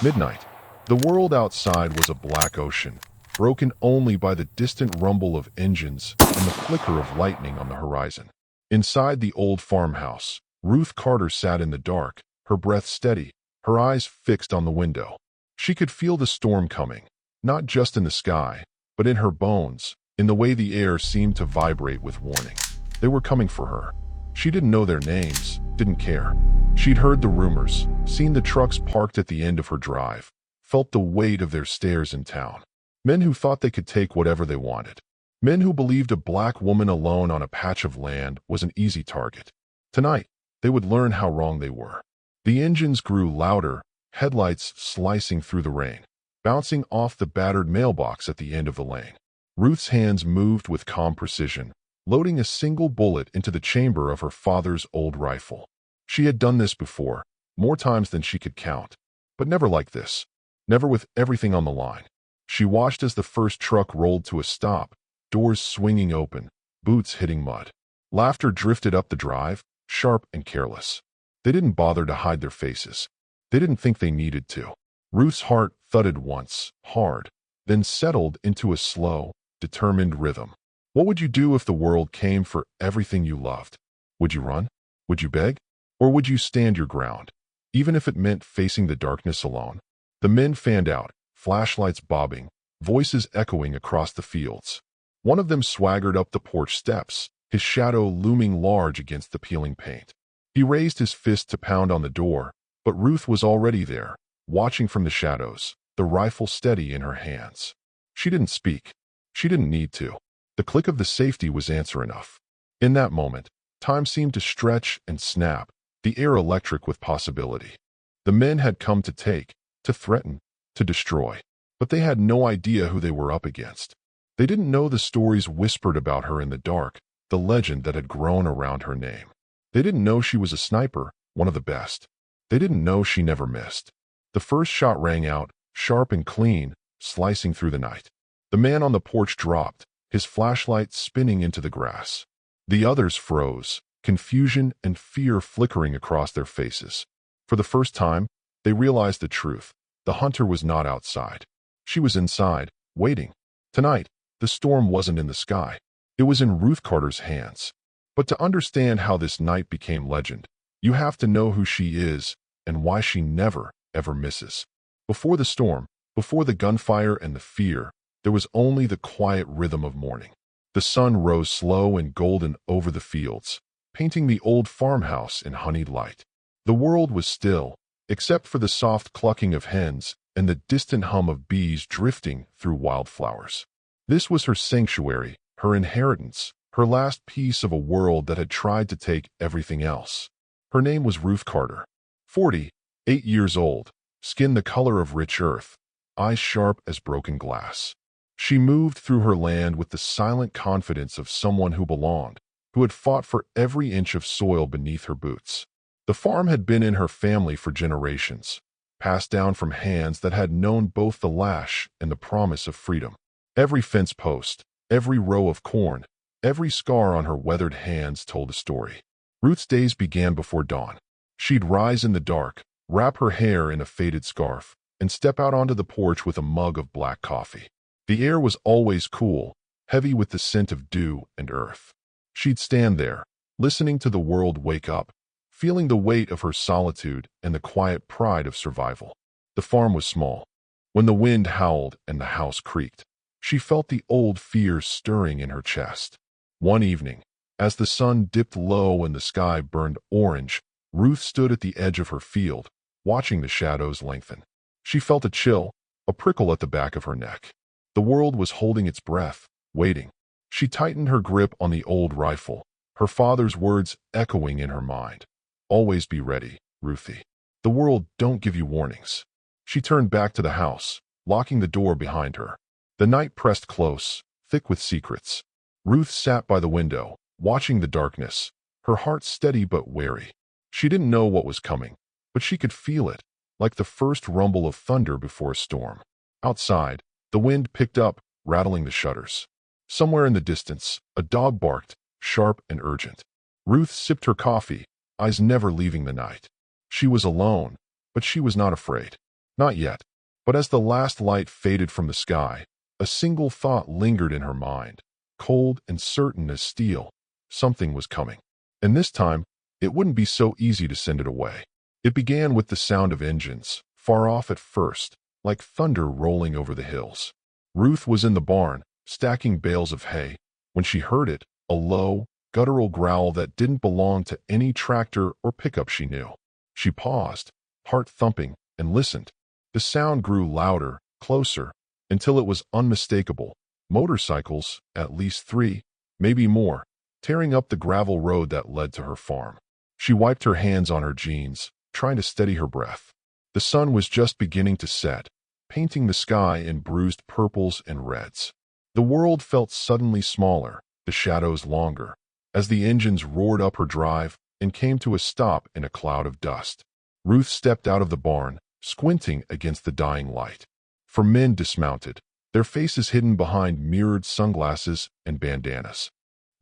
Midnight. The world outside was a black ocean, broken only by the distant rumble of engines and the flicker of lightning on the horizon. Inside the old farmhouse, Ruth Carter sat in the dark, her breath steady, her eyes fixed on the window. She could feel the storm coming, not just in the sky, but in her bones, in the way the air seemed to vibrate with warning. They were coming for her. She didn't know their names, didn't care. She'd heard the rumors, seen the trucks parked at the end of her drive, felt the weight of their stares in town. Men who thought they could take whatever they wanted. Men who believed a black woman alone on a patch of land was an easy target. Tonight, they would learn how wrong they were. The engines grew louder, headlights slicing through the rain, bouncing off the battered mailbox at the end of the lane. Ruth's hands moved with calm precision, loading a single bullet into the chamber of her father's old rifle. She had done this before, more times than she could count, but never like this, never with everything on the line. She watched as the first truck rolled to a stop, doors swinging open, boots hitting mud. Laughter drifted up the drive, sharp and careless. They didn't bother to hide their faces. They didn't think they needed to. Ruth's heart thudded once, hard, then settled into a slow, determined rhythm. What would you do if the world came for everything you loved? Would you run? Would you beg? Or would you stand your ground, even if it meant facing the darkness alone? The men fanned out, flashlights bobbing, voices echoing across the fields. One of them swaggered up the porch steps, his shadow looming large against the peeling paint. He raised his fist to pound on the door, but Ruth was already there, watching from the shadows, the rifle steady in her hands. She didn't speak. She didn't need to. The click of the safety was answer enough. In that moment, time seemed to stretch and snap, the air electric with possibility. The men had come to take, to threaten, to destroy, but they had no idea who they were up against. They didn't know the stories whispered about her in the dark, the legend that had grown around her name. They didn't know she was a sniper, one of the best. They didn't know she never missed. The first shot rang out, sharp and clean, slicing through the night. The man on the porch dropped, his flashlight spinning into the grass. The others froze, confusion and fear flickering across their faces. For the first time, they realized the truth. The hunter was not outside. She was inside, waiting. Tonight, the storm wasn't in the sky. It was in Ruth Carter's hands. But to understand how this night became legend, you have to know who she is and why she never, ever misses. Before the storm, before the gunfire and the fear, there was only the quiet rhythm of morning. The sun rose slow and golden over the fields, painting the old farmhouse in honeyed light. The world was still, except for the soft clucking of hens and the distant hum of bees drifting through wildflowers. This was her sanctuary, her inheritance, her last piece of a world that had tried to take everything else. Her name was Ruth Carter. 40, 8 years old, skin the color of rich earth, eyes sharp as broken glass. She moved through her land with the silent confidence of someone who belonged, who had fought for every inch of soil beneath her boots. The farm had been in her family for generations, passed down from hands that had known both the lash and the promise of freedom. Every fence post, every row of corn, every scar on her weathered hands told a story. Ruth's days began before dawn. She'd rise in the dark, wrap her hair in a faded scarf, and step out onto the porch with a mug of black coffee. The air was always cool, heavy with the scent of dew and earth. She'd stand there, listening to the world wake up, feeling the weight of her solitude and the quiet pride of survival. The farm was small. When the wind howled and the house creaked, she felt the old fear stirring in her chest. One evening, as the sun dipped low and the sky burned orange, Ruth stood at the edge of her field, watching the shadows lengthen. She felt a chill, a prickle at the back of her neck. The world was holding its breath, waiting. She tightened her grip on the old rifle, her father's words echoing in her mind. Always be ready, Ruthie. The world don't give you warnings. She turned back to the house, locking the door behind her. The night pressed close, thick with secrets. Ruth sat by the window, watching the darkness, her heart steady but wary. She didn't know what was coming, but she could feel it, like the first rumble of thunder before a storm. Outside, the wind picked up, rattling the shutters. Somewhere in the distance, a dog barked, sharp and urgent. Ruth sipped her coffee, eyes never leaving the night. She was alone, but she was not afraid. Not yet. But as the last light faded from the sky, a single thought lingered in her mind, cold and certain as steel. Something was coming. And this time, it wouldn't be so easy to send it away. It began with the sound of engines, far off at first, like thunder rolling over the hills. Ruth was in the barn, stacking bales of hay, when she heard it, a low, guttural growl that didn't belong to any tractor or pickup she knew. She paused, heart thumping, and listened. The sound grew louder, closer, until it was unmistakable. Motorcycles, at least 3, maybe more, tearing up the gravel road that led to her farm. She wiped her hands on her jeans, trying to steady her breath. The sun was just beginning to set, painting the sky in bruised purples and reds. The world felt suddenly smaller, the shadows longer, as the engines roared up her drive and came to a stop in a cloud of dust. Ruth stepped out of the barn, squinting against the dying light. 4 men dismounted, their faces hidden behind mirrored sunglasses and bandanas.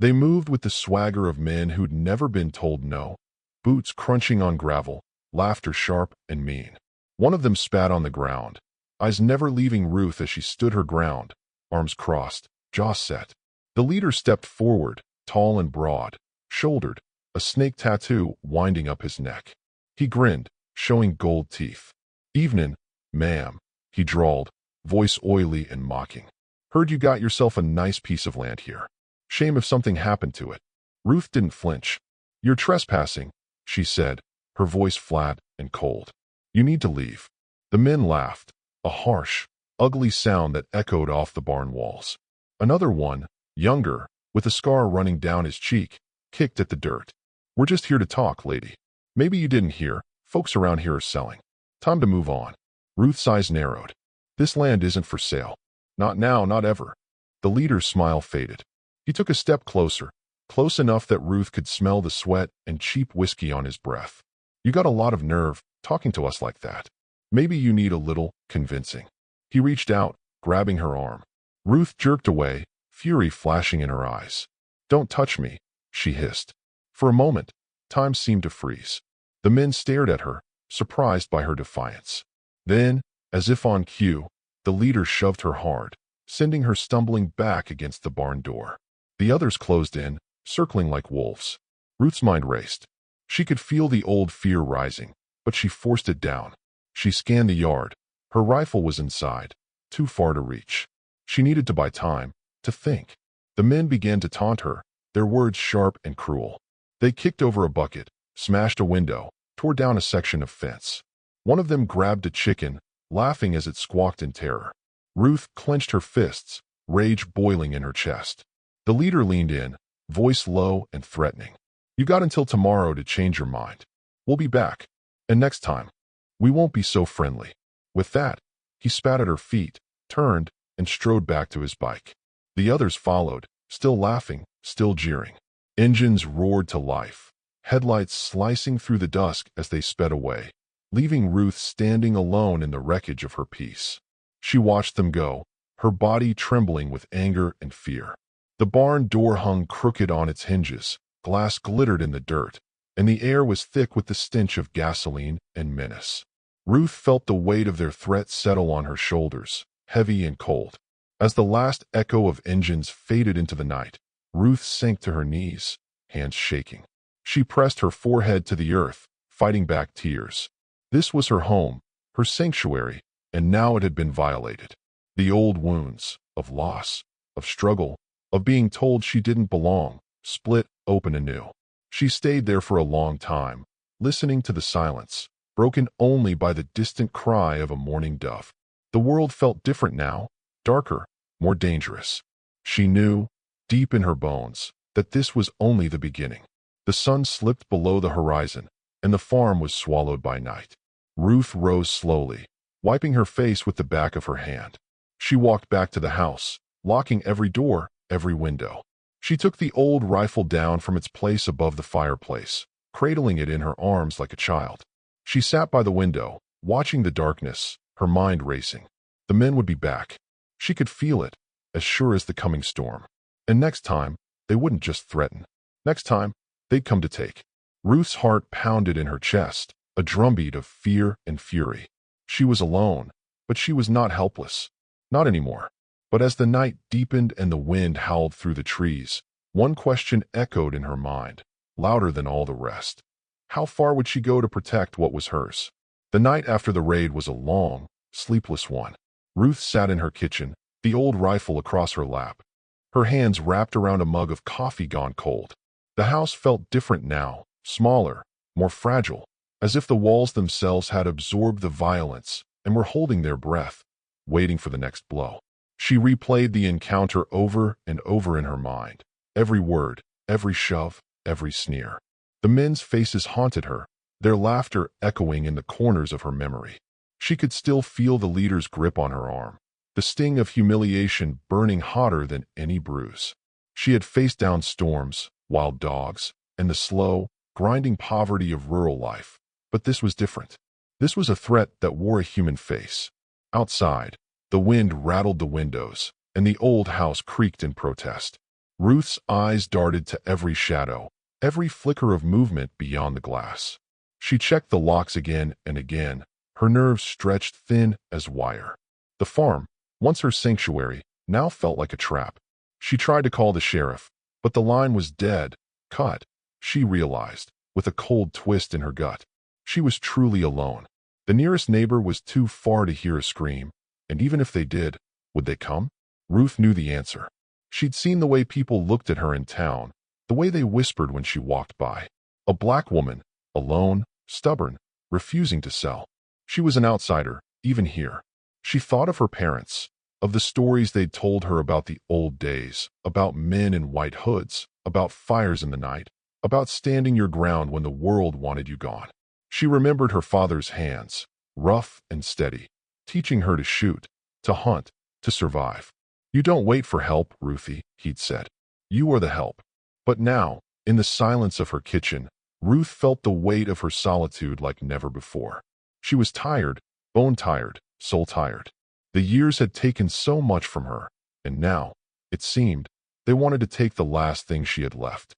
They moved with the swagger of men who'd never been told no, boots crunching on gravel, laughter sharp and mean. One of them spat on the ground, eyes never leaving Ruth as she stood her ground, arms crossed, jaw set. The leader stepped forward, tall and broad-shouldered, a snake tattoo winding up his neck. He grinned, showing gold teeth. "Evenin', ma'am," he drawled, voice oily and mocking. "Heard you got yourself a nice piece of land here. Shame if something happened to it." Ruth didn't flinch. "You're trespassing," she said, her voice flat and cold. "You need to leave." The men laughed, a harsh, ugly sound that echoed off the barn walls. Another one, younger, with a scar running down his cheek, kicked at the dirt. "We're just here to talk, lady. Maybe you didn't hear, folks around here are selling. Time to move on." Ruth's eyes narrowed. "This land isn't for sale. Not now, not ever." The leader's smile faded. He took a step closer, close enough that Ruth could smell the sweat and cheap whiskey on his breath. "You got a lot of nerve, talking to us like that. Maybe you need a little convincing." He reached out, grabbing her arm. Ruth jerked away, fury flashing in her eyes. "Don't touch me," she hissed. For a moment, time seemed to freeze. The men stared at her, surprised by her defiance. Then, as if on cue, the leader shoved her hard, sending her stumbling back against the barn door. The others closed in, circling like wolves. Ruth's mind raced. She could feel the old fear rising, but she forced it down. She scanned the yard. Her rifle was inside, too far to reach. She needed to buy time, to think. The men began to taunt her, their words sharp and cruel. They kicked over a bucket, smashed a window, tore down a section of fence. One of them grabbed a chicken, laughing as it squawked in terror. Ruth clenched her fists, rage boiling in her chest. The leader leaned in, voice low and threatening. "You got until tomorrow to change your mind. We'll be back. And next time, we won't be so friendly." With that, he spat at her feet, turned, and strode back to his bike. The others followed, still laughing, still jeering. Engines roared to life, headlights slicing through the dusk as they sped away, leaving Ruth standing alone in the wreckage of her peace. She watched them go, her body trembling with anger and fear. The barn door hung crooked on its hinges, glass glittered in the dirt, and the air was thick with the stench of gasoline and menace. Ruth felt the weight of their threat settle on her shoulders, heavy and cold. As the last echo of engines faded into the night, Ruth sank to her knees, hands shaking. She pressed her forehead to the earth, fighting back tears. This was her home, her sanctuary, and now it had been violated. The old wounds, of loss, of struggle, of being told she didn't belong, split open anew. She stayed there for a long time, listening to the silence, broken only by the distant cry of a mourning dove. The world felt different now, darker, more dangerous. She knew, deep in her bones, that this was only the beginning. The sun slipped below the horizon, and the farm was swallowed by night. Ruth rose slowly, wiping her face with the back of her hand. She walked back to the house, locking every door, every window. She took the old rifle down from its place above the fireplace, cradling it in her arms like a child. She sat by the window, watching the darkness, her mind racing. The men would be back. She could feel it, as sure as the coming storm. And next time, they wouldn't just threaten. Next time, they'd come to take. Ruth's heart pounded in her chest, a drumbeat of fear and fury. She was alone, but she was not helpless. Not anymore. But as the night deepened and the wind howled through the trees, one question echoed in her mind, louder than all the rest. How far would she go to protect what was hers? The night after the raid was a long, sleepless one. Ruth sat in her kitchen, the old rifle across her lap, her hands wrapped around a mug of coffee gone cold. The house felt different now, smaller, more fragile, as if the walls themselves had absorbed the violence and were holding their breath, waiting for the next blow. She replayed the encounter over and over in her mind, every word, every shove, every sneer. The men's faces haunted her, their laughter echoing in the corners of her memory. She could still feel the leader's grip on her arm, the sting of humiliation burning hotter than any bruise. She had faced down storms, wild dogs, and the slow, grinding poverty of rural life. But this was different. This was a threat that wore a human face. Outside, the wind rattled the windows, and the old house creaked in protest. Ruth's eyes darted to every shadow, every flicker of movement beyond the glass. She checked the locks again and again, her nerves stretched thin as wire. The farm, once her sanctuary, now felt like a trap. She tried to call the sheriff, but the line was dead, cut, she realized, with a cold twist in her gut. She was truly alone. The nearest neighbor was too far to hear a scream, and even if they did, would they come? Ruth knew the answer. She'd seen the way people looked at her in town, the way they whispered when she walked by. A black woman, alone, stubborn, refusing to sell. She was an outsider, even here. She thought of her parents, of the stories they'd told her about the old days, about men in white hoods, about fires in the night, about standing your ground when the world wanted you gone. She remembered her father's hands, rough and steady, teaching her to shoot, to hunt, to survive. You don't wait for help, Ruthie, he'd said. You are the help. But now, in the silence of her kitchen, Ruth felt the weight of her solitude like never before. She was tired, bone-tired, soul-tired. The years had taken so much from her, and now, it seemed, they wanted to take the last thing she had left.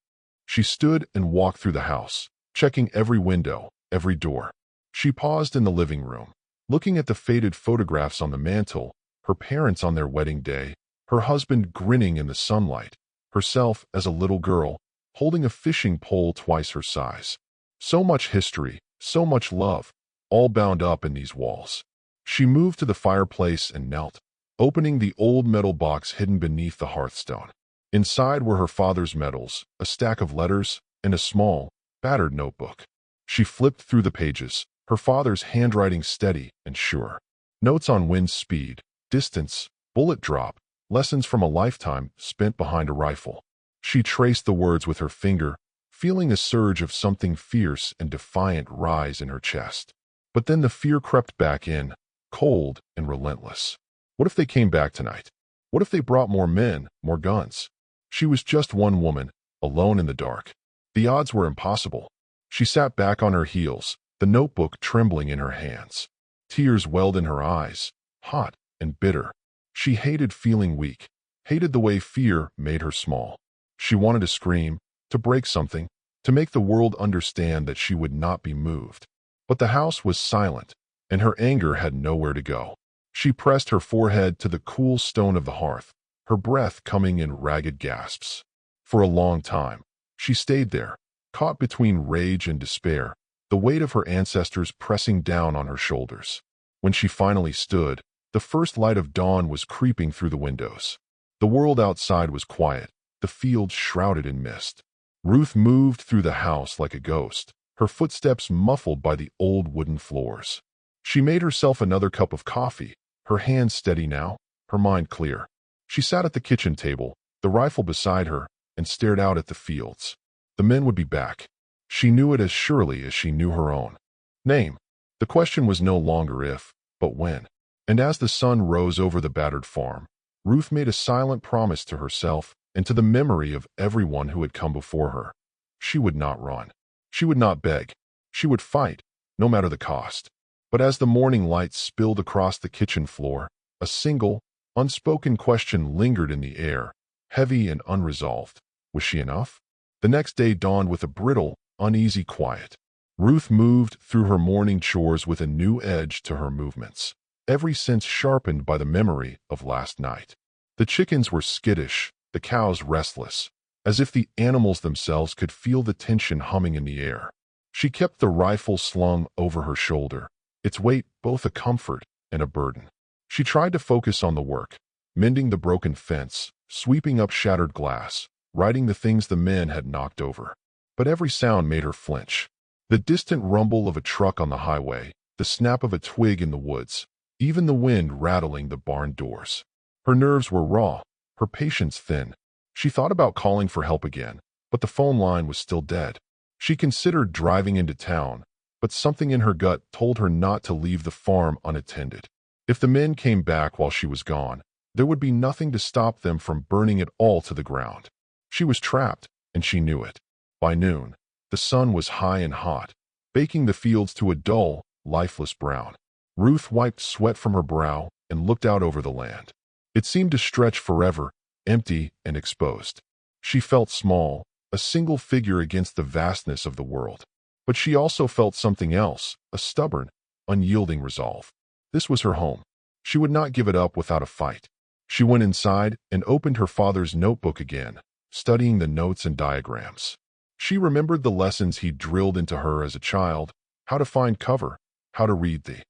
She stood and walked through the house, checking every window, every door. She paused in the living room, looking at the faded photographs on the mantel, her parents on their wedding day, her husband grinning in the sunlight, herself as a little girl, holding a fishing pole twice her size. So much history, so much love, all bound up in these walls. She moved to the fireplace and knelt, opening the old metal box hidden beneath the hearthstone. Inside were her father's medals, a stack of letters, and a small, battered notebook. She flipped through the pages, her father's handwriting steady and sure. Notes on wind speed, distance, bullet drop, lessons from a lifetime spent behind a rifle. She traced the words with her finger, feeling a surge of something fierce and defiant rise in her chest. But then the fear crept back in, cold and relentless. What if they came back tonight? What if they brought more men, more guns? She was just one woman, alone in the dark. The odds were impossible. She sat back on her heels, the notebook trembling in her hands. Tears welled in her eyes, hot and bitter. She hated feeling weak, hated the way fear made her small. She wanted to scream, to break something, to make the world understand that she would not be moved. But the house was silent, and her anger had nowhere to go. She pressed her forehead to the cool stone of the hearth, her breath coming in ragged gasps. For a long time, she stayed there, caught between rage and despair, the weight of her ancestors pressing down on her shoulders. When she finally stood, the first light of dawn was creeping through the windows. The world outside was quiet, the fields shrouded in mist. Ruth moved through the house like a ghost, her footsteps muffled by the old wooden floors. She made herself another cup of coffee, her hands steady now, her mind clear. She sat at the kitchen table, the rifle beside her, and stared out at the fields. The men would be back. She knew it as surely as she knew her own name. The question was no longer if, but when. And as the sun rose over the battered farm, Ruth made a silent promise to herself and to the memory of everyone who had come before her. She would not run. She would not beg. She would fight, no matter the cost. But as the morning light spilled across the kitchen floor, a single, unspoken question lingered in the air, heavy and unresolved. Was she enough? The next day dawned with a brittle, uneasy quiet. Ruth moved through her morning chores with a new edge to her movements, every sense sharpened by the memory of last night. The chickens were skittish, the cows restless, as if the animals themselves could feel the tension humming in the air. She kept the rifle slung over her shoulder, its weight both a comfort and a burden. She tried to focus on the work, mending the broken fence, sweeping up shattered glass, righting the things the men had knocked over. But every sound made her flinch. The distant rumble of a truck on the highway, the snap of a twig in the woods, even the wind rattling the barn doors. Her nerves were raw, her patience thin. She thought about calling for help again, but the phone line was still dead. She considered driving into town, but something in her gut told her not to leave the farm unattended. If the men came back while she was gone, there would be nothing to stop them from burning it all to the ground. She was trapped, and she knew it. By noon, the sun was high and hot, baking the fields to a dull, lifeless brown. Ruth wiped sweat from her brow and looked out over the land. It seemed to stretch forever, empty and exposed. She felt small, a single figure against the vastness of the world. But she also felt something else, a stubborn, unyielding resolve. This was her home. She would not give it up without a fight. She went inside and opened her father's notebook again, studying the notes and diagrams. She remembered the lessons he'd drilled into her as a child, how to find cover, how to read the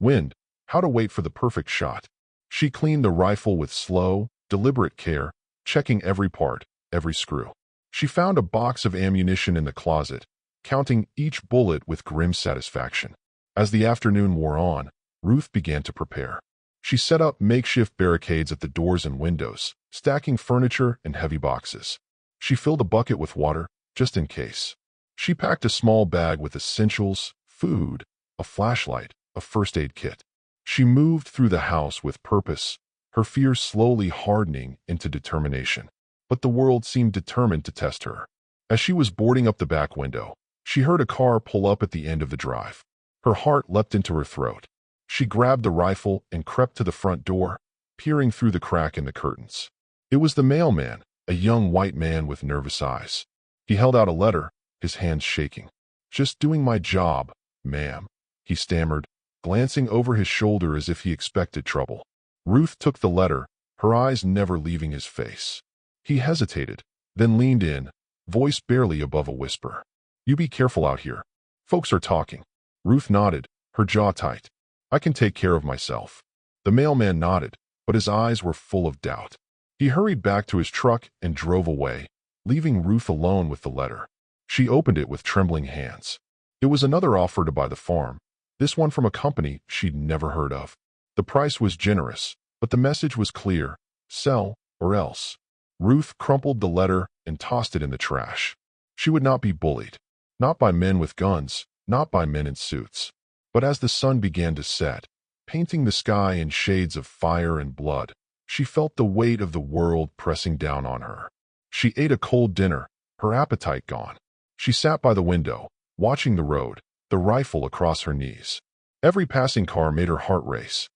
wind, how to wait for the perfect shot. She cleaned the rifle with slow, deliberate care, checking every part, every screw. She found a box of ammunition in the closet, counting each bullet with grim satisfaction. As the afternoon wore on, Ruth began to prepare. She set up makeshift barricades at the doors and windows, stacking furniture and heavy boxes. She filled a bucket with water, just in case. She packed a small bag with essentials, food, a flashlight, a first aid kit. She moved through the house with purpose, her fears slowly hardening into determination. But the world seemed determined to test her. As she was boarding up the back window, she heard a car pull up at the end of the drive. Her heart leapt into her throat. She grabbed the rifle and crept to the front door, peering through the crack in the curtains. It was the mailman, a young white man with nervous eyes. He held out a letter, his hands shaking. "Just doing my job, ma'am," he stammered, glancing over his shoulder as if he expected trouble. Ruth took the letter, her eyes never leaving his face. He hesitated, then leaned in, voice barely above a whisper. "You be careful out here. Folks are talking." Ruth nodded, her jaw tight. "I can take care of myself." The mailman nodded, but his eyes were full of doubt. He hurried back to his truck and drove away, leaving Ruth alone with the letter. She opened it with trembling hands. It was another offer to buy the farm, this one from a company she'd never heard of. The price was generous, but the message was clear: sell or else. Ruth crumpled the letter and tossed it in the trash. She would not be bullied. Not by men with guns, not by men in suits. But as the sun began to set, painting the sky in shades of fire and blood, she felt the weight of the world pressing down on her. She ate a cold dinner, her appetite gone. She sat by the window, watching the road, the rifle across her knees. Every passing car made her heart race.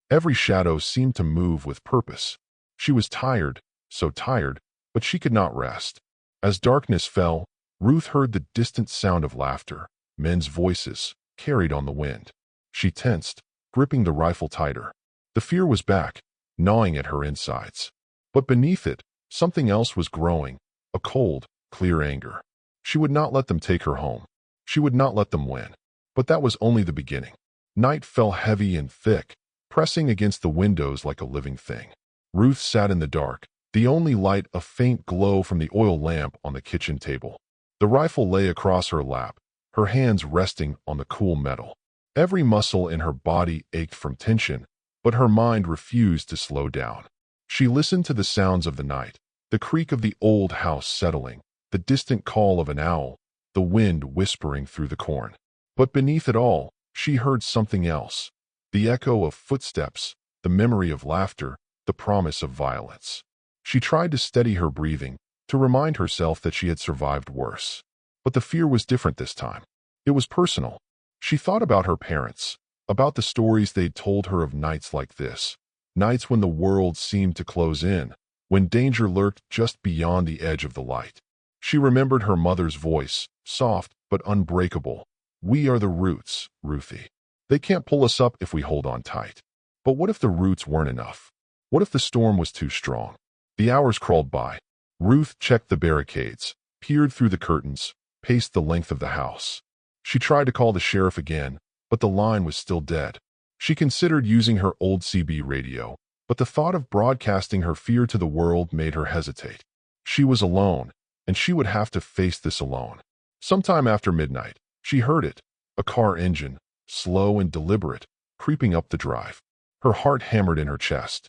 Every shadow seemed to move with purpose. She was tired, so tired, but she could not rest. As darkness fell, Ruth heard the distant sound of laughter, men's voices, carried on the wind. She tensed, gripping the rifle tighter. The fear was back, gnawing at her insides. But beneath it, something else was growing, a cold, clear anger. She would not let them take her home. She would not let them win. But that was only the beginning. Night fell heavy and thick, pressing against the windows like a living thing. Ruth sat in the dark, the only light a faint glow from the oil lamp on the kitchen table. The rifle lay across her lap, her hands resting on the cool metal. Every muscle in her body ached from tension, but her mind refused to slow down. She listened to the sounds of the night, the creak of the old house settling, the distant call of an owl, the wind whispering through the corn. But beneath it all, she heard something else, the echo of footsteps, the memory of laughter, the promise of violence. She tried to steady her breathing, to remind herself that she had survived worse. But the fear was different this time. It was personal. She thought about her parents, about the stories they'd told her of nights like this, nights when the world seemed to close in, when danger lurked just beyond the edge of the light. She remembered her mother's voice, soft but unbreakable, We are the roots, Ruthie. They can't pull us up if we hold on tight. But what if the roots weren't enough? What if the storm was too strong? The hours crawled by. Ruth checked the barricades, peered through the curtains, paced the length of the house. She tried to call the sheriff again, but the line was still dead. She considered using her old CB radio, but the thought of broadcasting her fear to the world made her hesitate. She was alone, and she would have to face this alone. Sometime after midnight, she heard it, a car engine, slow and deliberate, creeping up the drive. Her heart hammered in her chest.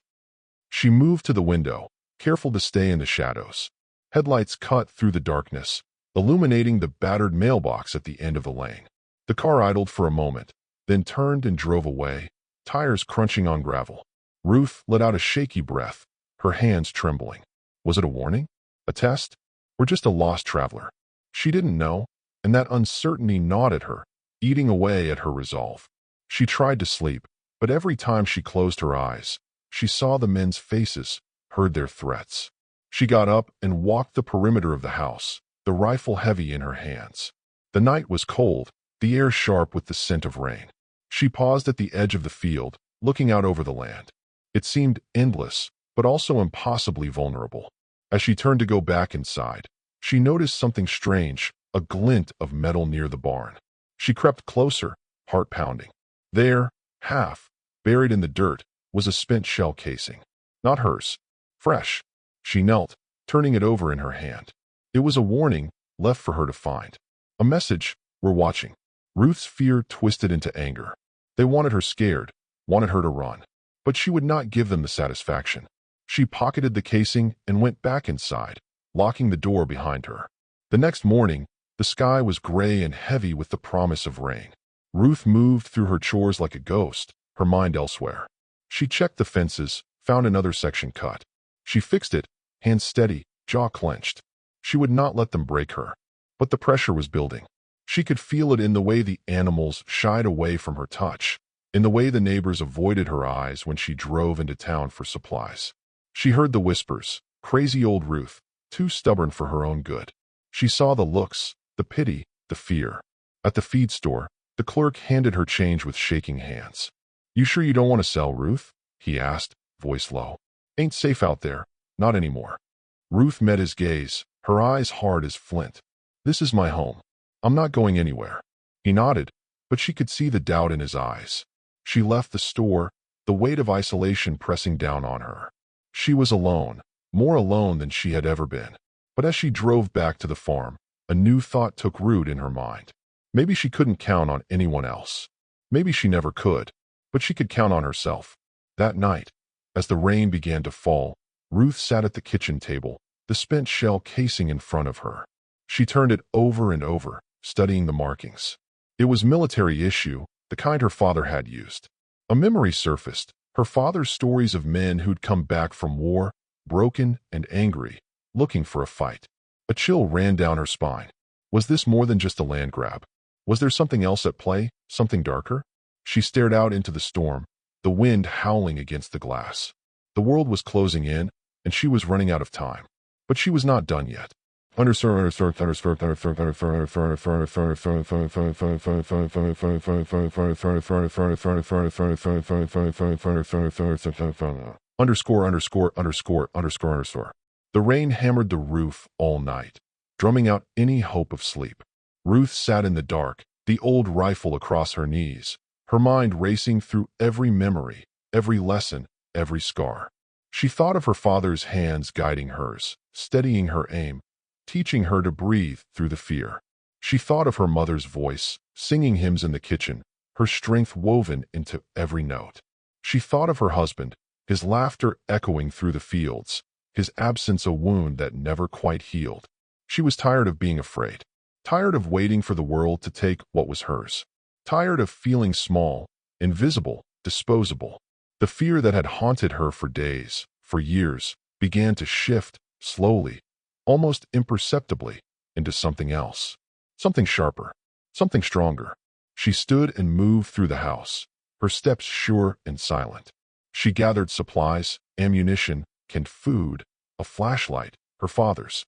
She moved to the window, careful to stay in the shadows. Headlights cut through the darkness, illuminating the battered mailbox at the end of the lane. The car idled for a moment, then turned and drove away, tires crunching on gravel. Ruth let out a shaky breath, her hands trembling. Was it a warning? A test? Or just a lost traveler? She didn't know, and that uncertainty gnawed at her, eating away at her resolve. She tried to sleep, but every time she closed her eyes, she saw the men's faces, heard their threats. She got up and walked the perimeter of the house, the rifle heavy in her hands. The night was cold, the air sharp with the scent of rain. She paused at the edge of the field, looking out over the land. It seemed endless, but also impossibly vulnerable. As she turned to go back inside, she noticed something strange, a glint of metal near the barn. She crept closer, heart pounding. There, half buried in the dirt, was a spent shell casing. Not hers. Fresh. She knelt, turning it over in her hand. It was a warning, left for her to find. A message, "We're watching." Ruth's fear twisted into anger. They wanted her scared, wanted her to run. But she would not give them the satisfaction. She pocketed the casing and went back inside, locking the door behind her. The next morning, the sky was gray and heavy with the promise of rain. Ruth moved through her chores like a ghost, her mind elsewhere. She checked the fences, found another section cut. She fixed it, hands steady, jaw clenched. She would not let them break her. But the pressure was building. She could feel it in the way the animals shied away from her touch, in the way the neighbors avoided her eyes when she drove into town for supplies. She heard the whispers, crazy old Ruth, too stubborn for her own good. She saw the looks, the pity, the fear. At the feed store, the clerk handed her change with shaking hands. "You sure you don't want to sell, Ruth?" he asked, voice low. "Ain't safe out there, not anymore." Ruth met his gaze, her eyes hard as flint. "This is my home. I'm not going anywhere." He nodded, but she could see the doubt in his eyes. She left the store, the weight of isolation pressing down on her. She was alone, more alone than she had ever been. But as she drove back to the farm, a new thought took root in her mind. Maybe she couldn't count on anyone else. Maybe she never could, but she could count on herself. That night, as the rain began to fall, Ruth sat at the kitchen table, the spent shell casing in front of her. She turned it over and over, studying the markings. It was military issue, the kind her father had used. A memory surfaced, her father's stories of men who'd come back from war, broken and angry, looking for a fight. A chill ran down her spine. Was this more than just a land grab? Was there something else at play, something darker? She stared out into the storm, the wind howling against the glass. The world was closing in, and she was running out of time. But she was not done yet. Underscore, underscore. The rain hammered the roof all night, drumming out any hope of sleep. Ruth sat in the dark, the old rifle across her knees, her mind racing through every memory, every lesson, every scar. She thought of her father's hands guiding hers, steadying her aim, teaching her to breathe through the fear. She thought of her mother's voice, singing hymns in the kitchen, her strength woven into every note. She thought of her husband, his laughter echoing through the fields, his absence a wound that never quite healed. She was tired of being afraid, tired of waiting for the world to take what was hers, tired of feeling small, invisible, disposable. The fear that had haunted her for days, for years, began to shift, slowly, almost imperceptibly, into something else. Something sharper, something stronger. She stood and moved through the house, her steps sure and silent. She gathered supplies, ammunition, canned food, a flashlight, her father's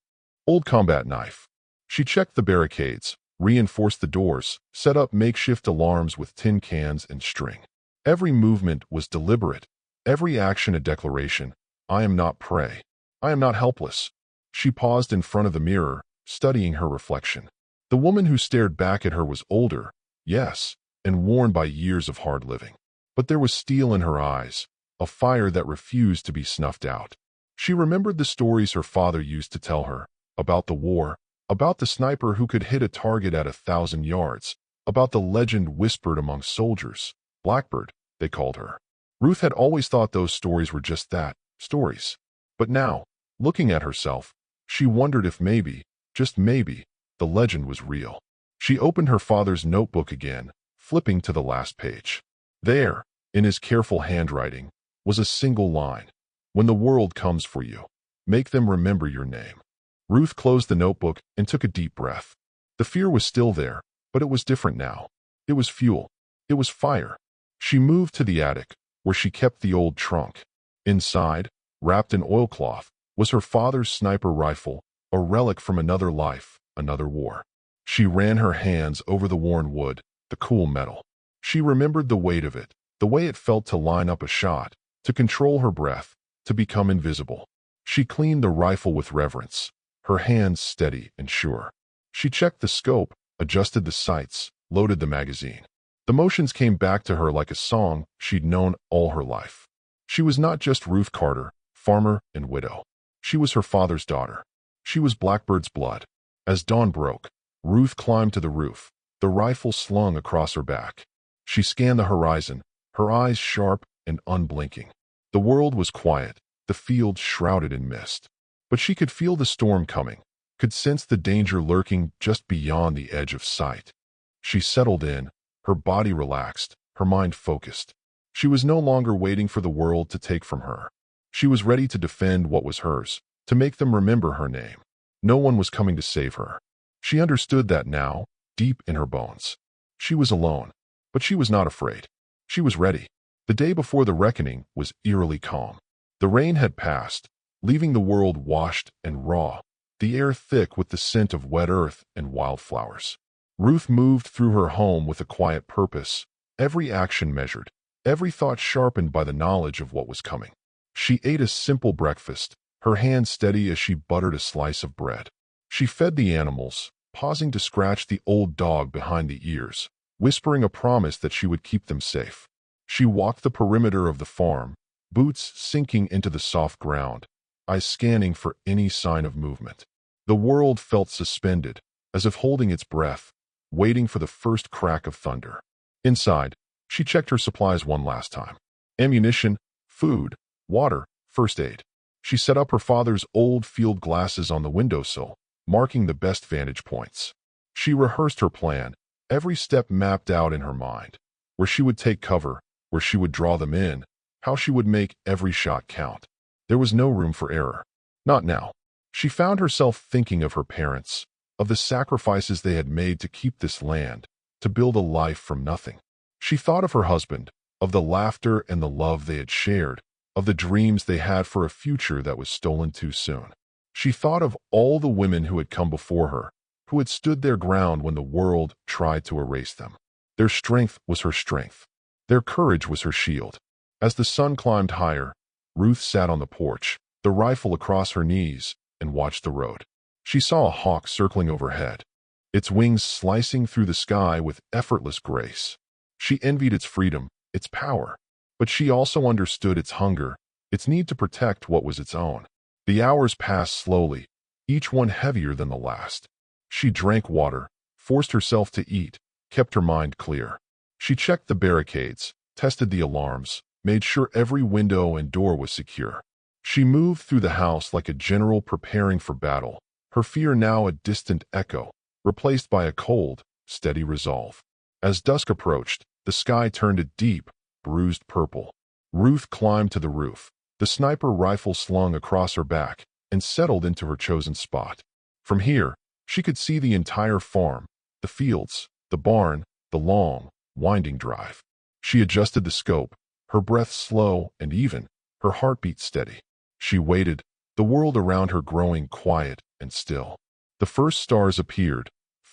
old combat knife. She checked the barricades, reinforced the doors, set up makeshift alarms with tin cans and string. Every movement was deliberate, every action a declaration. I am not prey. I am not helpless. She paused in front of the mirror, studying her reflection. The woman who stared back at her was older, yes, and worn by years of hard living. But there was steel in her eyes, a fire that refused to be snuffed out. She remembered the stories her father used to tell her, about the war, about the sniper who could hit a target at 1,000 yards, about the legend whispered among soldiers. Blackbird, they called her. Ruth had always thought those stories were just that, stories. But now, looking at herself, she wondered if maybe, just maybe, the legend was real. She opened her father's notebook again, flipping to the last page. There, in his careful handwriting, was a single line. When the world comes for you, make them remember your name. Ruth closed the notebook and took a deep breath. The fear was still there, but it was different now. It was fuel. It was fire. She moved to the attic, where she kept the old trunk. Inside, wrapped in oilcloth, was her father's sniper rifle, a relic from another life, another war. She ran her hands over the worn wood, the cool metal. She remembered the weight of it, the way it felt to line up a shot, to control her breath, to become invisible. She cleaned the rifle with reverence, her hands steady and sure. She checked the scope, adjusted the sights, loaded the magazine. The motions came back to her like a song she'd known all her life. She was not just Ruth Carter, farmer and widow. She was her father's daughter. She was Blackbird's blood. As dawn broke, Ruth climbed to the roof, the rifle slung across her back. She scanned the horizon, her eyes sharp and unblinking. The world was quiet, the field shrouded in mist. But she could feel the storm coming, could sense the danger lurking just beyond the edge of sight. She settled in, her body relaxed, her mind focused. She was no longer waiting for the world to take from her. She was ready to defend what was hers, to make them remember her name. No one was coming to save her. She understood that now, deep in her bones. She was alone, but she was not afraid. She was ready. The day before the reckoning was eerily calm. The rain had passed, leaving the world washed and raw, the air thick with the scent of wet earth and wildflowers. Ruth moved through her home with a quiet purpose, every action measured, every thought sharpened by the knowledge of what was coming. She ate a simple breakfast, her hand steady as she buttered a slice of bread. She fed the animals, pausing to scratch the old dog behind the ears, whispering a promise that she would keep them safe. She walked the perimeter of the farm, boots sinking into the soft ground, eyes scanning for any sign of movement. The world felt suspended, as if holding its breath, waiting for the first crack of thunder. Inside, she checked her supplies one last time. Ammunition, food, water, first aid. She set up her father's old field glasses on the windowsill, marking the best vantage points. She rehearsed her plan, every step mapped out in her mind. Where she would take cover, where she would draw them in, how she would make every shot count. There was no room for error. Not now. She found herself thinking of her parents, of the sacrifices they had made to keep this land, to build a life from nothing. She thought of her husband, of the laughter and the love they had shared, of the dreams they had for a future that was stolen too soon. She thought of all the women who had come before her, who had stood their ground when the world tried to erase them. Their strength was her strength. Their courage was her shield. As the sun climbed higher, Ruth sat on the porch, the rifle across her knees, and watched the road. She saw a hawk circling overhead, its wings slicing through the sky with effortless grace. She envied its freedom, its power, but she also understood its hunger, its need to protect what was its own. The hours passed slowly, each one heavier than the last. She drank water, forced herself to eat, kept her mind clear. She checked the barricades, tested the alarms, made sure every window and door was secure. She moved through the house like a general preparing for battle, her fear now a distant echo, replaced by a cold, steady resolve. As dusk approached, the sky turned a deep, bruised purple. Ruth climbed to the roof, the sniper rifle slung across her back, and settled into her chosen spot. From here, she could see the entire farm, the fields, the barn, the long, winding drive. She adjusted the scope, her breath slow and even, her heartbeat steady. She waited, the world around her growing quiet and still. The first stars appeared,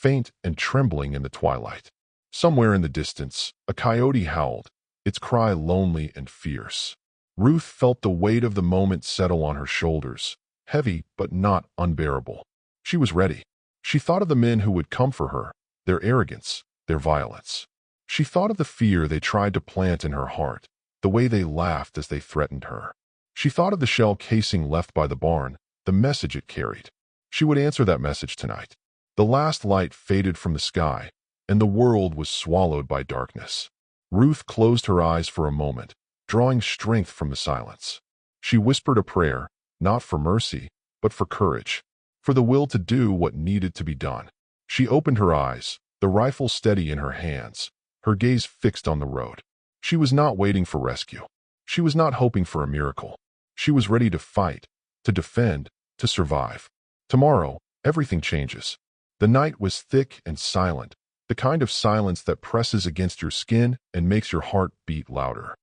faint and trembling in the twilight. Somewhere in the distance, a coyote howled, its cry lonely and fierce. Ruth felt the weight of the moment settle on her shoulders, heavy but not unbearable. She was ready. She thought of the men who would come for her, their arrogance, their violence. She thought of the fear they tried to plant in her heart, the way they laughed as they threatened her. She thought of the shell casing left by the barn, the message it carried. She would answer that message tonight. The last light faded from the sky, and the world was swallowed by darkness. Ruth closed her eyes for a moment, drawing strength from the silence. She whispered a prayer, not for mercy, but for courage, for the will to do what needed to be done. She opened her eyes, the rifle steady in her hands, her gaze fixed on the road. She was not waiting for rescue. She was not hoping for a miracle. She was ready to fight, to defend, to survive. Tomorrow, everything changes. The night was thick and silent, the kind of silence that presses against your skin and makes your heart beat louder.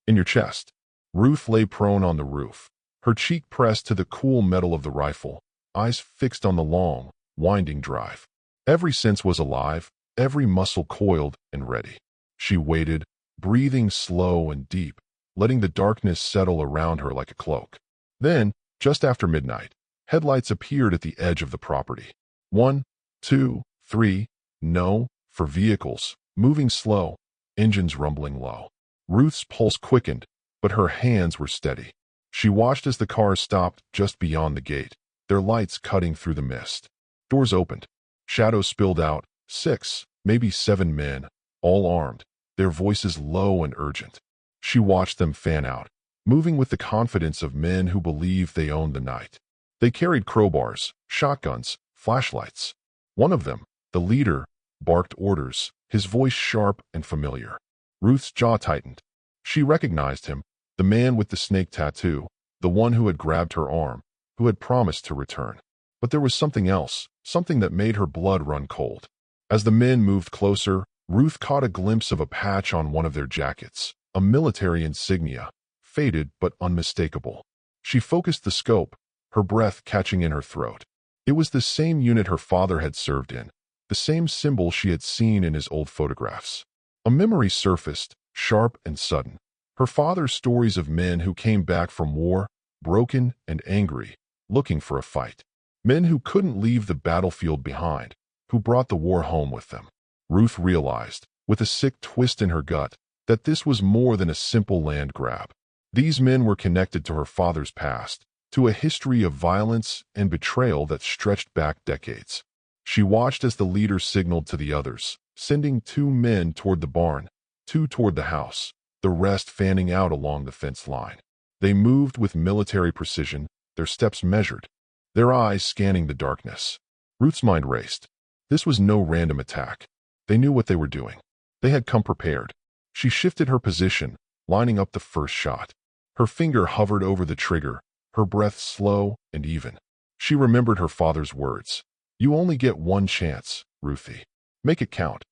In your chest, Ruth lay prone on the roof, her cheek pressed to the cool metal of the rifle, eyes fixed on the long, winding drive. Every sense was alive, every muscle coiled and ready. She waited, breathing slow and deep, letting the darkness settle around her like a cloak. Then, just after midnight, headlights appeared at the edge of the property. 1, 2, 3, no, for vehicles, moving slow, engines rumbling low. Ruth's pulse quickened, but her hands were steady. She watched as the cars stopped just beyond the gate, their lights cutting through the mist. Doors opened. Shadows spilled out, 6, maybe 7 men, all armed, their voices low and urgent. She watched them fan out, moving with the confidence of men who believe they own the night. They carried crowbars, shotguns, flashlights. One of them, the leader, barked orders, his voice sharp and familiar. Ruth's jaw tightened. She recognized him, the man with the snake tattoo, the one who had grabbed her arm, who had promised to return. But there was something else, something that made her blood run cold. As the men moved closer, Ruth caught a glimpse of a patch on one of their jackets, a military insignia, faded but unmistakable. She focused the scope, her breath catching in her throat. It was the same unit her father had served in, the same symbol she had seen in his old photographs. A memory surfaced, sharp and sudden. Her father's stories of men who came back from war, broken and angry, looking for a fight. Men who couldn't leave the battlefield behind, who brought the war home with them. Ruth realized, with a sick twist in her gut, that this was more than a simple land grab. These men were connected to her father's past, to a history of violence and betrayal that stretched back decades. She watched as the leader signaled to the others, sending 2 men toward the barn, 2 toward the house, the rest fanning out along the fence line. They moved with military precision, their steps measured, their eyes scanning the darkness. Ruth's mind raced. This was no random attack. They knew what they were doing. They had come prepared. She shifted her position, lining up the first shot. Her finger hovered over the trigger, her breath slow and even. She remembered her father's words. You only get one chance, Ruthie. Make it count.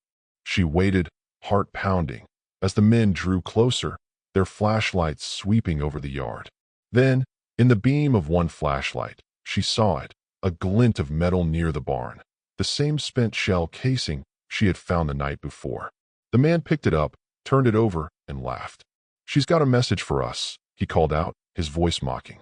She waited, heart pounding, as the men drew closer, their flashlights sweeping over the yard. Then, in the beam of one flashlight, she saw it, a glint of metal near the barn, the same spent shell casing she had found the night before. The man picked it up, turned it over, and laughed. She's got a message for us, he called out, his voice mocking.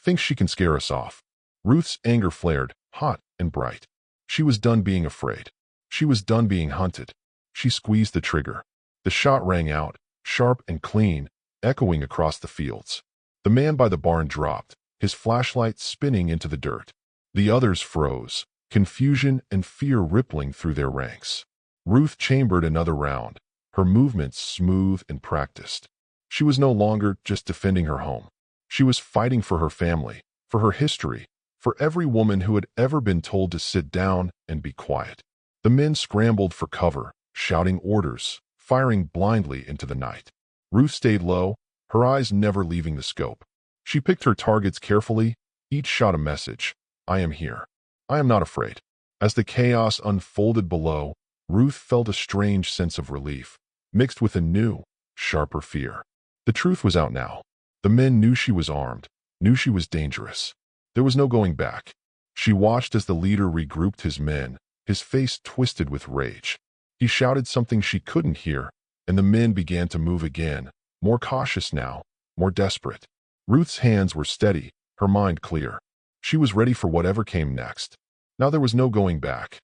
Thinks she can scare us off. Ruth's anger flared, hot and bright. She was done being afraid. She was done being hunted. She squeezed the trigger. The shot rang out, sharp and clean, echoing across the fields. The man by the barn dropped, his flashlight spinning into the dirt. The others froze, confusion and fear rippling through their ranks. Ruth chambered another round, her movements smooth and practiced. She was no longer just defending her home. She was fighting for her family, for her history, for every woman who had ever been told to sit down and be quiet. The men scrambled for cover, shouting orders, firing blindly into the night. Ruth stayed low, her eyes never leaving the scope. She picked her targets carefully, each shot a message. I am here. I am not afraid. As the chaos unfolded below, Ruth felt a strange sense of relief, mixed with a new, sharper fear. The truth was out now. The men knew she was armed, knew she was dangerous. There was no going back. She watched as the leader regrouped his men, his face twisted with rage. He shouted something she couldn't hear, and the men began to move again, more cautious now, more desperate. Ruth's hands were steady, her mind clear. She was ready for whatever came next. Now there was no going back.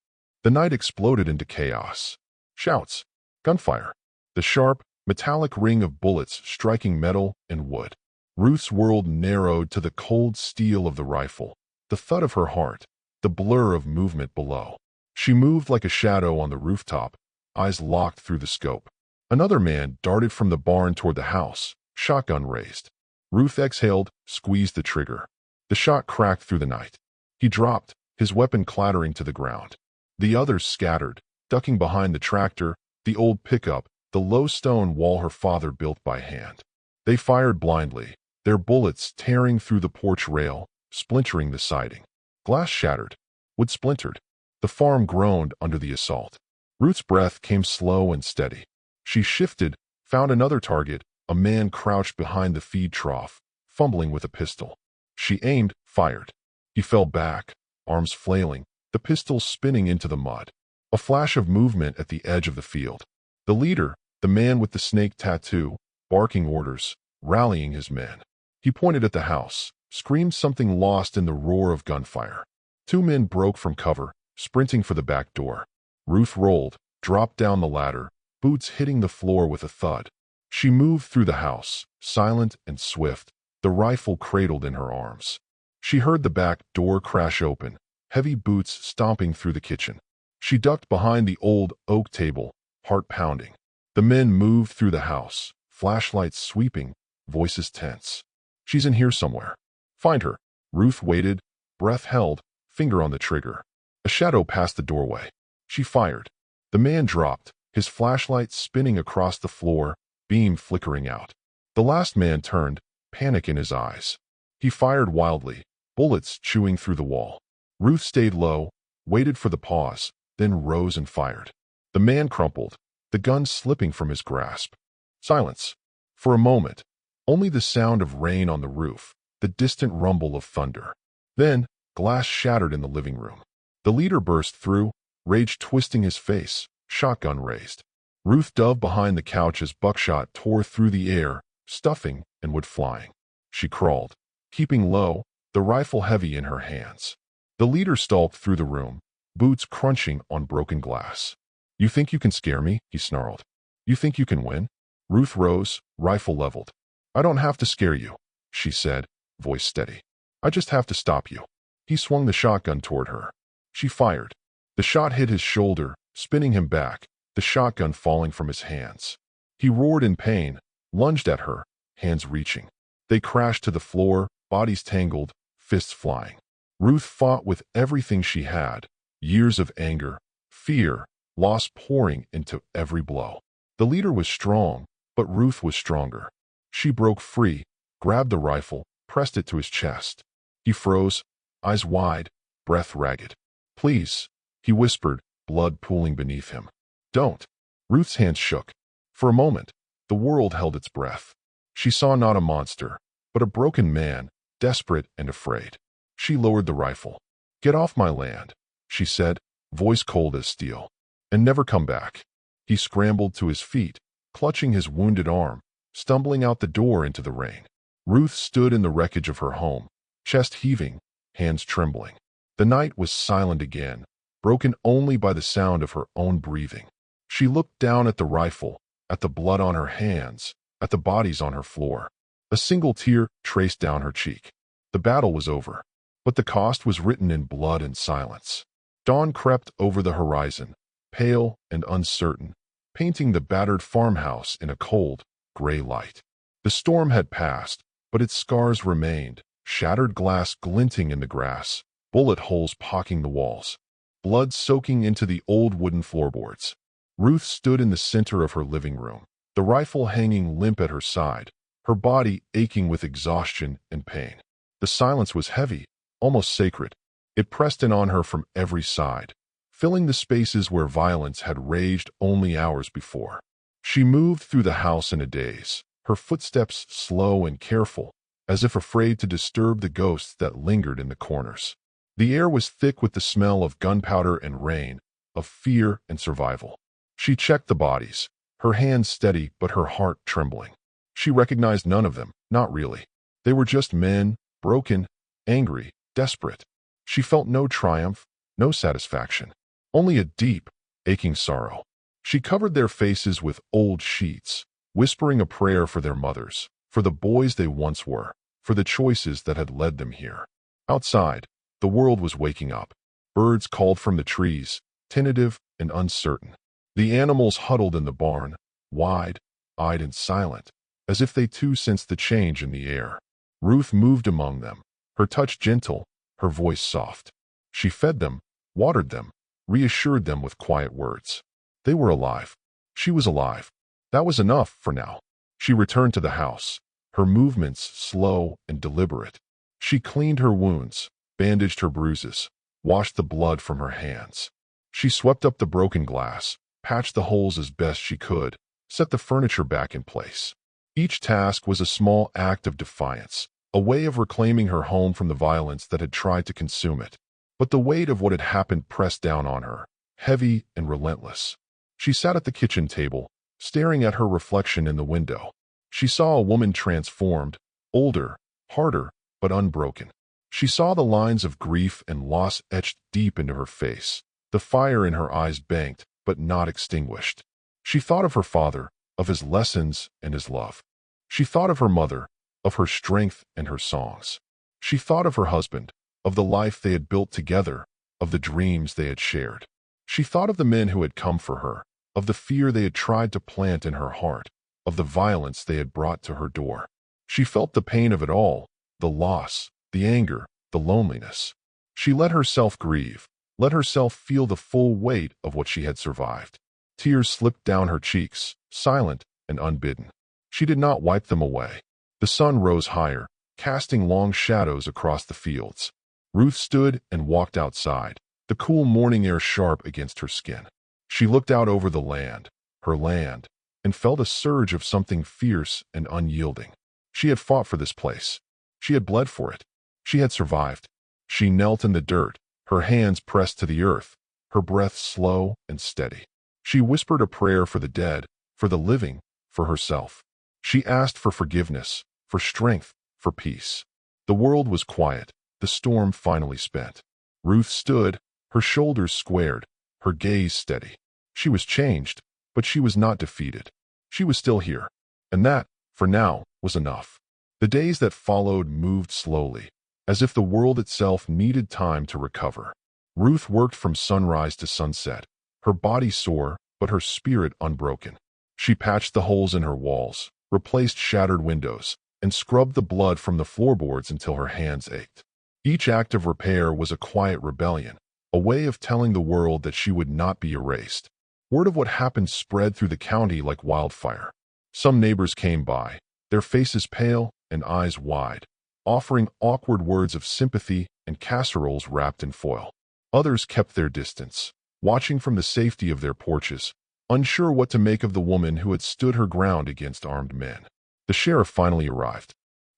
The night exploded into chaos. Shouts, gunfire, the sharp, metallic ring of bullets striking metal and wood. Ruth's world narrowed to the cold steel of the rifle, the thud of her heart, the blur of movement below. She moved like a shadow on the rooftop, eyes locked through the scope. Another man darted from the barn toward the house, shotgun raised. Ruth exhaled, squeezed the trigger. The shot cracked through the night. He dropped, his weapon clattering to the ground. The others scattered, ducking behind the tractor, the old pickup, the low stone wall her father built by hand. They fired blindly, their bullets tearing through the porch rail, splintering the siding. Glass shattered, wood splintered. The farm groaned under the assault. Ruth's breath came slow and steady. She shifted, found another target, a man crouched behind the feed trough, fumbling with a pistol. She aimed, fired. He fell back, arms flailing, the pistol spinning into the mud. A flash of movement at the edge of the field. The leader, the man with the snake tattoo, barking orders, rallying his men. He pointed at the house, screamed something lost in the roar of gunfire. Two men broke from cover, sprinting for the back door. Ruth rolled, dropped down the ladder, boots hitting the floor with a thud. She moved through the house, silent and swift, the rifle cradled in her arms. She heard the back door crash open, heavy boots stomping through the kitchen. She ducked behind the old oak table, heart pounding. The men moved through the house, flashlights sweeping, voices tense. She's in here somewhere. Find her. Ruth waited, breath held, finger on the trigger. A shadow passed the doorway. She fired. The man dropped, his flashlight spinning across the floor, beam flickering out. The last man turned, panic in his eyes. He fired wildly, bullets chewing through the wall. Ruth stayed low, waited for the pause, then rose and fired. The man crumpled, the gun slipping from his grasp. Silence. For a moment, only the sound of rain on the roof, the distant rumble of thunder. Then, glass shattered in the living room. The leader burst through, rage twisting his face, shotgun raised. Ruth dove behind the couch as buckshot tore through the air, stuffing and wood flying. She crawled, keeping low, the rifle heavy in her hands. The leader stalked through the room, boots crunching on broken glass. You think you can scare me? He snarled. You think you can win? Ruth rose, rifle leveled. I don't have to scare you, she said, voice steady. I just have to stop you. He swung the shotgun toward her. She fired. The shot hit his shoulder, spinning him back, the shotgun falling from his hands. He roared in pain, lunged at her, hands reaching. They crashed to the floor, bodies tangled, fists flying. Ruth fought with everything she had, years of anger, fear, loss pouring into every blow. The leader was strong, but Ruth was stronger. She broke free, grabbed the rifle, pressed it to his chest. He froze, eyes wide, breath ragged. Please, he whispered, blood pooling beneath him. Don't. Ruth's hands shook. For a moment, the world held its breath. She saw not a monster, but a broken man, desperate and afraid. She lowered the rifle. Get off my land, she said, voice cold as steel. And never come back. He scrambled to his feet, clutching his wounded arm, stumbling out the door into the rain. Ruth stood in the wreckage of her home, chest heaving, hands trembling. The night was silent again, broken only by the sound of her own breathing. She looked down at the rifle, at the blood on her hands, at the bodies on her floor. A single tear traced down her cheek. The battle was over, but the cost was written in blood and silence. Dawn crept over the horizon, pale and uncertain, painting the battered farmhouse in a cold, gray light. The storm had passed, but its scars remained, shattered glass glinting in the grass, bullet holes pocking the walls, blood soaking into the old wooden floorboards. Ruth stood in the center of her living room, the rifle hanging limp at her side, her body aching with exhaustion and pain. The silence was heavy, almost sacred. It pressed in on her from every side, filling the spaces where violence had raged only hours before. She moved through the house in a daze, her footsteps slow and careful, as if afraid to disturb the ghosts that lingered in the corners. The air was thick with the smell of gunpowder and rain, of fear and survival. She checked the bodies, her hands steady but her heart trembling. She recognized none of them, not really. They were just men, broken, angry, desperate. She felt no triumph, no satisfaction, only a deep, aching sorrow. She covered their faces with old sheets, whispering a prayer for their mothers, for the boys they once were, for the choices that had led them here. Outside, the world was waking up. Birds called from the trees, tentative and uncertain. The animals huddled in the barn, wide-eyed and silent, as if they too sensed the change in the air. Ruth moved among them, her touch gentle, her voice soft. She fed them, watered them, reassured them with quiet words. They were alive. She was alive. That was enough for now. She returned to the house, her movements slow and deliberate. She cleaned her wounds, bandaged her bruises, washed the blood from her hands. She swept up the broken glass, patched the holes as best she could, set the furniture back in place. Each task was a small act of defiance, a way of reclaiming her home from the violence that had tried to consume it. But the weight of what had happened pressed down on her, heavy and relentless. She sat at the kitchen table, staring at her reflection in the window. She saw a woman transformed, older, harder, but unbroken. She saw the lines of grief and loss etched deep into her face, the fire in her eyes banked, but not extinguished. She thought of her father, of his lessons and his love. She thought of her mother, of her strength and her songs. She thought of her husband, of the life they had built together, of the dreams they had shared. She thought of the men who had come for her, of the fear they had tried to plant in her heart, of the violence they had brought to her door. She felt the pain of it all, the loss, the anger, the loneliness. She let herself grieve, let herself feel the full weight of what she had survived. Tears slipped down her cheeks, silent and unbidden. She did not wipe them away. The sun rose higher, casting long shadows across the fields. Ruth stood and walked outside, the cool morning air sharp against her skin. She looked out over the land, her land, and felt a surge of something fierce and unyielding. She had fought for this place. She had bled for it. She had survived. She knelt in the dirt, her hands pressed to the earth, her breath slow and steady. She whispered a prayer for the dead, for the living, for herself. She asked for forgiveness, for strength, for peace. The world was quiet, the storm finally spent. Ruth stood, her shoulders squared, her gaze steady. She was changed, but she was not defeated. She was still here, and that, for now, was enough. The days that followed moved slowly, as if the world itself needed time to recover. Ruth worked from sunrise to sunset, her body sore, but her spirit unbroken. She patched the holes in her walls, replaced shattered windows, and scrubbed the blood from the floorboards until her hands ached. Each act of repair was a quiet rebellion, a way of telling the world that she would not be erased. Word of what happened spread through the county like wildfire. Some neighbors came by, their faces pale and eyes wide, offering awkward words of sympathy and casseroles wrapped in foil. Others kept their distance, watching from the safety of their porches, unsure what to make of the woman who had stood her ground against armed men. The sheriff finally arrived.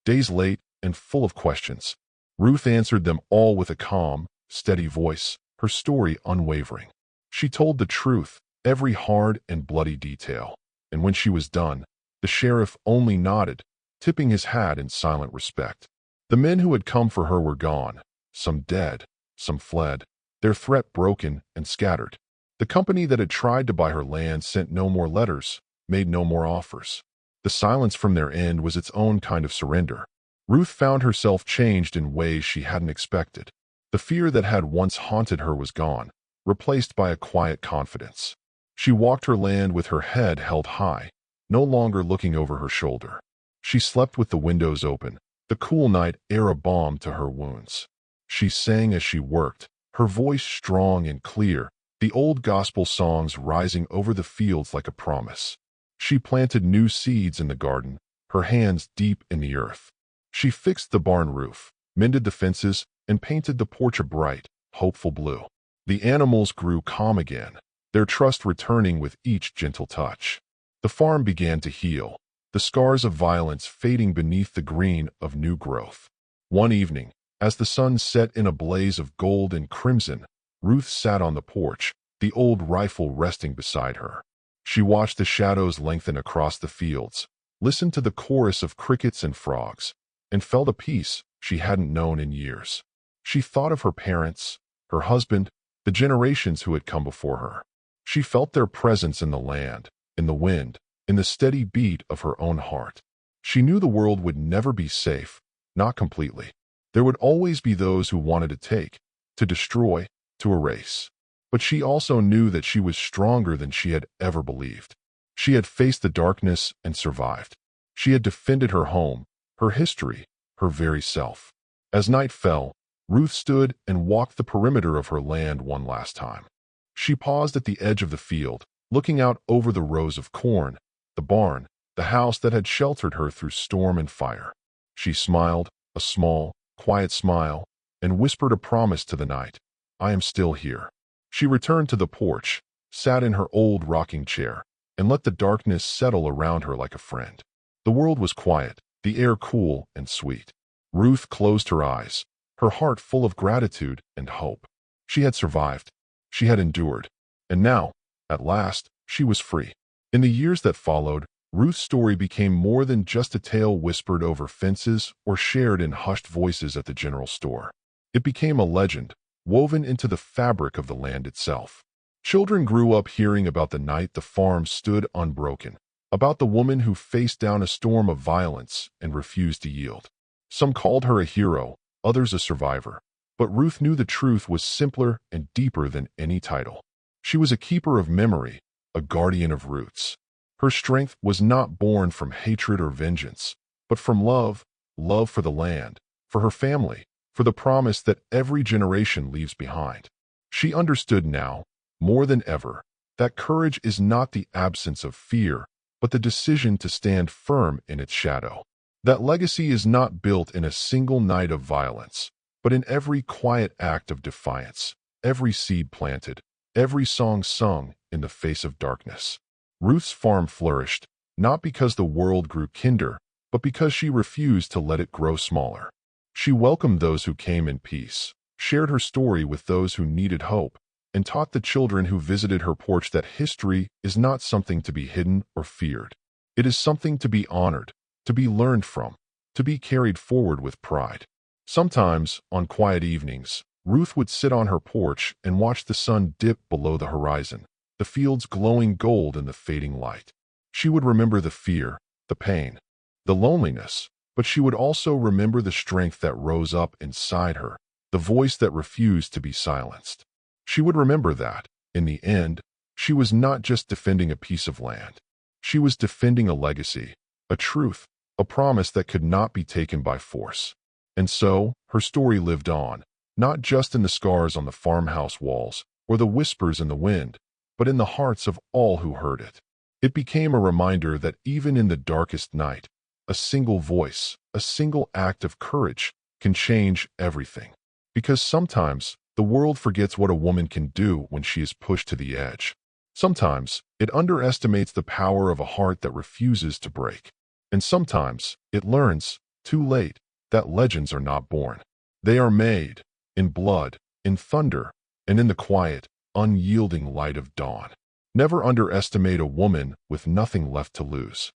Days late and full of questions, Ruth answered them all with a calm, steady voice, her story unwavering. She told the truth, every hard and bloody detail, and when she was done, the sheriff only nodded, tipping his hat in silent respect. The men who had come for her were gone, some dead, some fled, their threat broken and scattered. The company that had tried to buy her land sent no more letters, made no more offers. The silence from their end was its own kind of surrender. Ruth found herself changed in ways she hadn't expected. The fear that had once haunted her was gone, replaced by a quiet confidence. She walked her land with her head held high, no longer looking over her shoulder. She slept with the windows open, the cool night air a balm to her wounds. She sang as she worked, her voice strong and clear, the old gospel songs rising over the fields like a promise. She planted new seeds in the garden, her hands deep in the earth. She fixed the barn roof, mended the fences, and painted the porch a bright, hopeful blue. The animals grew calm again, their trust returning with each gentle touch. The farm began to heal, the scars of violence fading beneath the green of new growth. One evening, as the sun set in a blaze of gold and crimson, Ruth sat on the porch, the old rifle resting beside her. She watched the shadows lengthen across the fields, listened to the chorus of crickets and frogs, and felt a peace she hadn't known in years. She thought of her parents, her husband, the generations who had come before her. She felt their presence in the land, in the wind, in the steady beat of her own heart. She knew the world would never be safe, not completely. There would always be those who wanted to take, to destroy, to erase. But she also knew that she was stronger than she had ever believed. She had faced the darkness and survived. She had defended her home, her history, her very self. As night fell, Ruth stood and walked the perimeter of her land one last time. She paused at the edge of the field, looking out over the rows of corn, the barn, the house that had sheltered her through storm and fire. She smiled, a small, quiet smile, and whispered a promise to the night. I am still here. She returned to the porch, sat in her old rocking chair, and let the darkness settle around her like a friend. The world was quiet, the air cool and sweet. Ruth closed her eyes, her heart full of gratitude and hope. She had survived. She had endured. And now, at last, she was free. In the years that followed, Ruth's story became more than just a tale whispered over fences or shared in hushed voices at the general store. It became a legend, woven into the fabric of the land itself. Children grew up hearing about the night the farm stood unbroken, about the woman who faced down a storm of violence and refused to yield. Some called her a hero, others a survivor. But Ruth knew the truth was simpler and deeper than any title. She was a keeper of memory, a guardian of roots. Her strength was not born from hatred or vengeance, but from love, love for the land, for her family, for the promise that every generation leaves behind. She understood now, more than ever, that courage is not the absence of fear, but the decision to stand firm in its shadow. That legacy is not built in a single night of violence, but in every quiet act of defiance, every seed planted, every song sung in the face of darkness. Ruth's farm flourished, not because the world grew kinder, but because she refused to let it grow smaller. She welcomed those who came in peace, shared her story with those who needed hope, and taught the children who visited her porch that history is not something to be hidden or feared. It is something to be honored, to be learned from, to be carried forward with pride. Sometimes, on quiet evenings, Ruth would sit on her porch and watch the sun dip below the horizon, the fields glowing gold in the fading light. She would remember the fear, the pain, the loneliness, but she would also remember the strength that rose up inside her, the voice that refused to be silenced. She would remember that, in the end, she was not just defending a piece of land. She was defending a legacy, a truth, a promise that could not be taken by force. And so, her story lived on, not just in the scars on the farmhouse walls or the whispers in the wind, but in the hearts of all who heard it. It became a reminder that even in the darkest night, a single voice, a single act of courage can change everything. Because sometimes the world forgets what a woman can do when she is pushed to the edge. Sometimes it underestimates the power of a heart that refuses to break. And sometimes it learns, too late, that legends are not born. They are made, in blood, in thunder, and in the quiet, unyielding light of dawn. Never underestimate a woman with nothing left to lose.